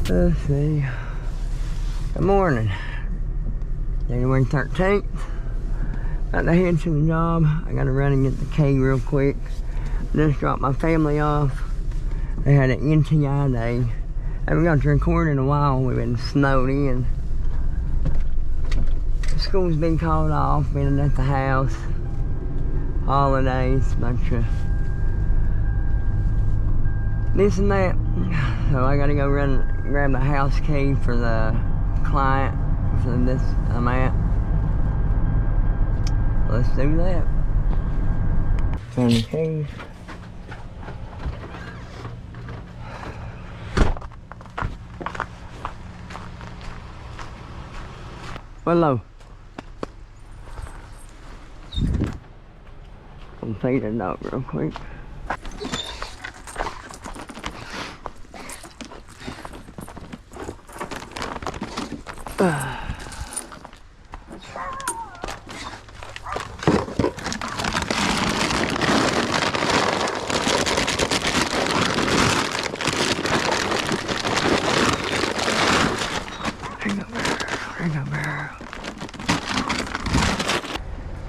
Let's see. Good morning. January 13th. About to head to the job. I gotta run and get the key real quick. Just dropped my family off. They had an NTI day. I haven't got to record in a while. We've been snowed in. School's been called off, been at the house. Holidays, bunch of this and that. So I gotta go run, grab the house key for the client for this I'm at. Let's do that. Found the keys. Hello. I'll feed the dog real quick.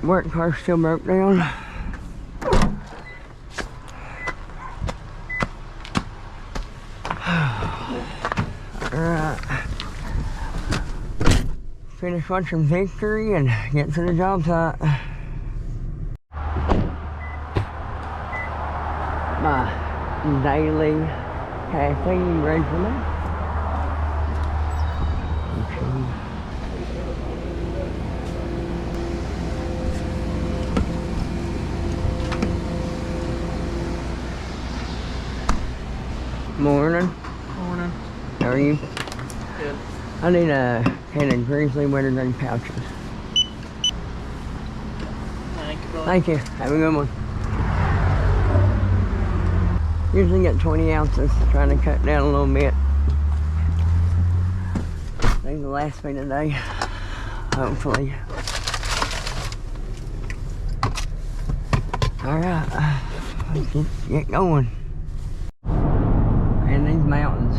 Work car still broke down. Alright. Finish watching Victory and get to the job site. My daily caffeine regimen. Morning. Morning. How are you? Good. I need a can of Grizzly wintergreen pouches. Thank you, brother. Thank you. Have a good one. Usually get 20 ounces. Trying to cut down a little bit. These will last me today. Hopefully. Alright. Let's get going. And these mountains,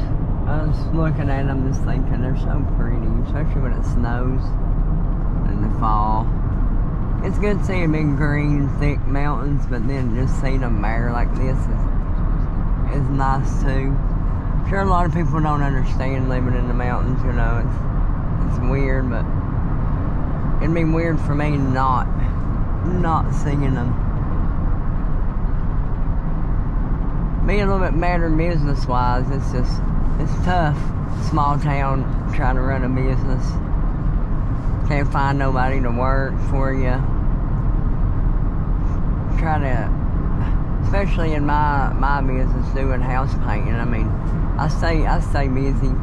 I was looking at them just thinking they're so pretty, especially when it snows in the fall. It's good seeing big green thick mountains, but then just seeing them bare like this is nice too. I'm sure a lot of people don't understand living in the mountains, you know, it's weird, but it'd be weird for me not seeing them. Being a little bit better business-wise, it's tough. Small town, trying to run a business. Can't find nobody to work for you. Try to, especially in my business, doing house painting. I mean, I stay busy.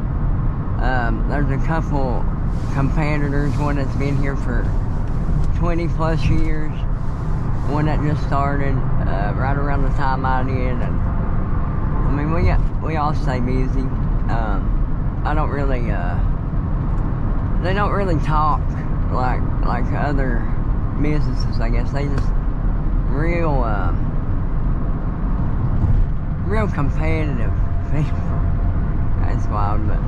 There's a couple competitors, one that's been here for 20 plus years, one that just started right around the time I did, and I mean, we all stay busy. I don't really, they don't really talk like other businesses, I guess. They just real competitive people. That's wild, but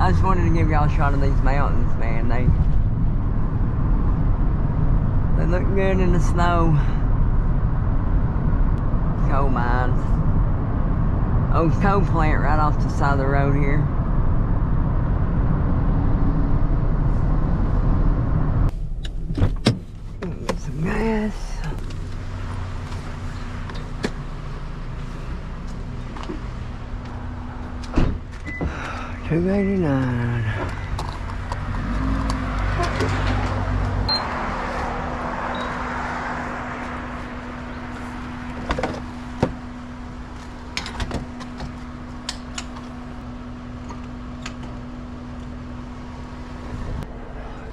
I just wanted to give y'all a shot of these mountains, man. They look good in the snow. Coal mines. Old coal plant right off the side of the road here. Get some gas. $2.89.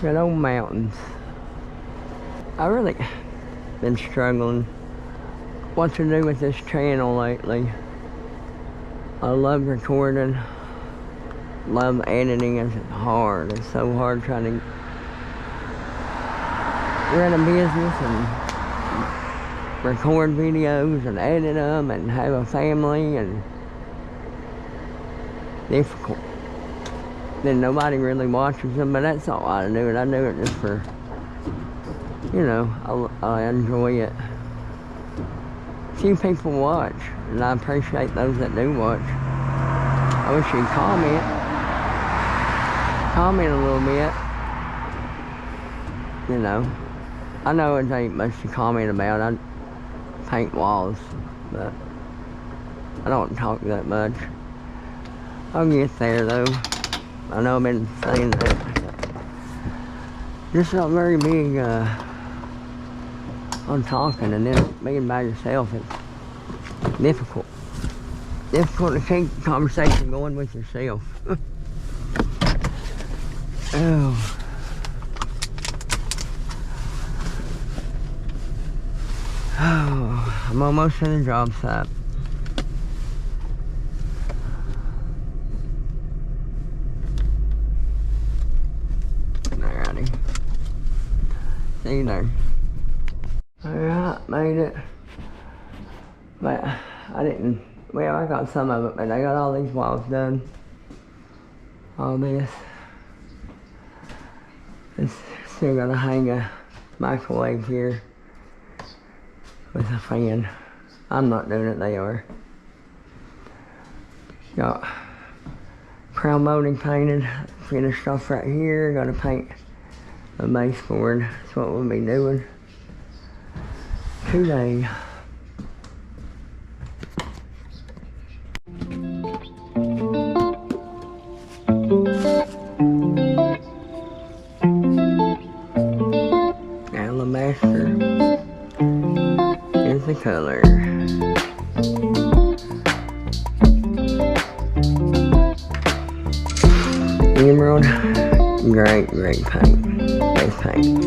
Good old mountains. I really been struggling what to do with this channel lately. I love recording, love editing. It's hard. It's so hard trying to run a business and record videos and edit them and have a family, and difficult. then nobody really watches them, but that's not why I do it. I do it just for, you know, I enjoy it. Few people watch, and I appreciate those that do watch. I wish you'd comment a little bit. You know, I know it ain't much to comment about. I paint walls, but I don't talk that much. I'll get there though. I know I've been saying that. Just not very big on talking, and then being by yourself, it's difficult. Difficult to keep the conversation going with yourself. Oh. Oh, I'm almost to the job site. Alrighty. See you there. Alright, made it. But I didn't, well, I got some of it, but I got all these walls done. All this. It's still gonna hang a microwave here with a fan. I'm not doing it, they are. Got crown molding painted, finished off right here. Gotta paint the baseboard. That's what we'll be doing today. Alabaster is the color. Emerald, great paint. Base paint.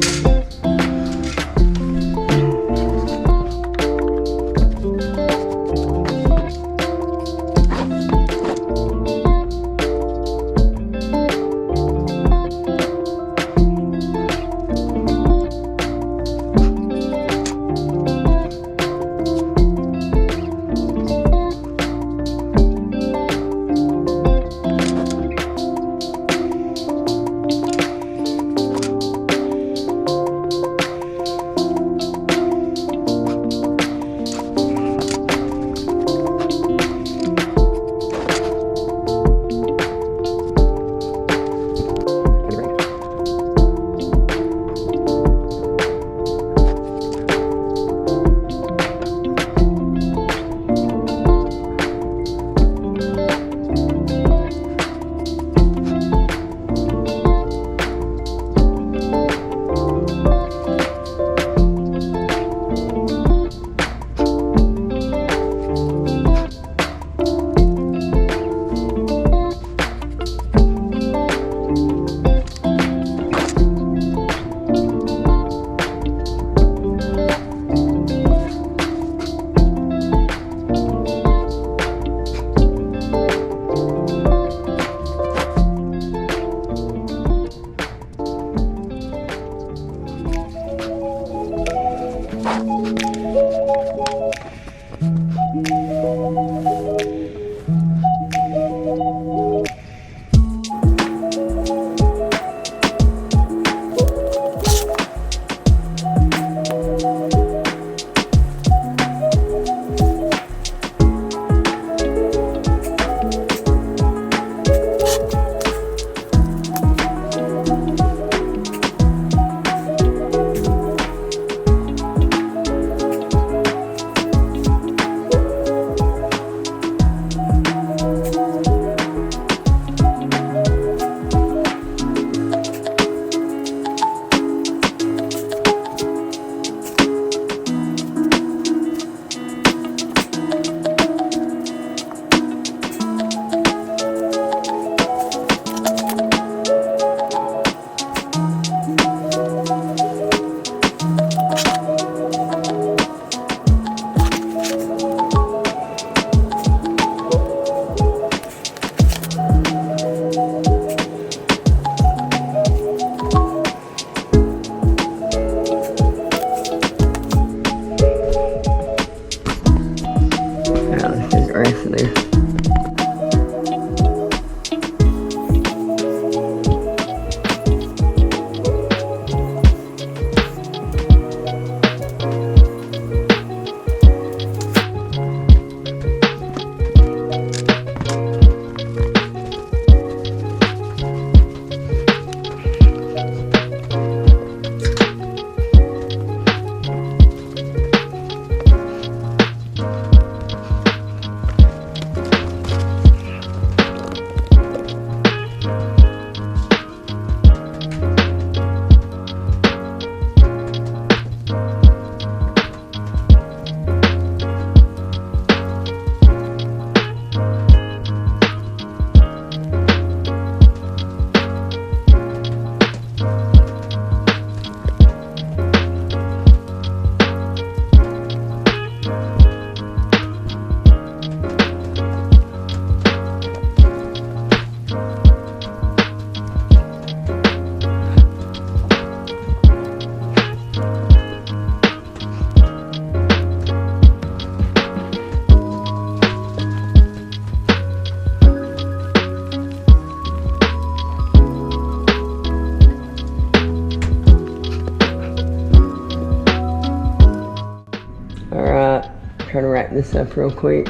wrap this up real quick.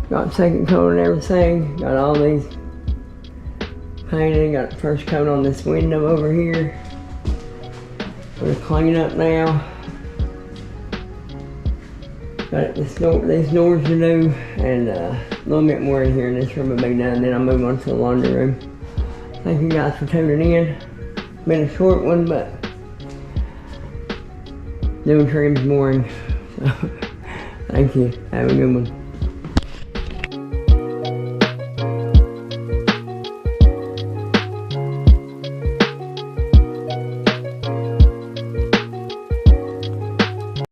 Got second coat and everything. Got all these painted. Got the first coat on this window over here. We're gonna clean up now. Got these doors to do, and a little bit more in here in this room will be done. Then I'll move on to the laundry room. Thank you guys for tuning in. Been a short one, but doing trim's boring. So, thank you. Have a good one.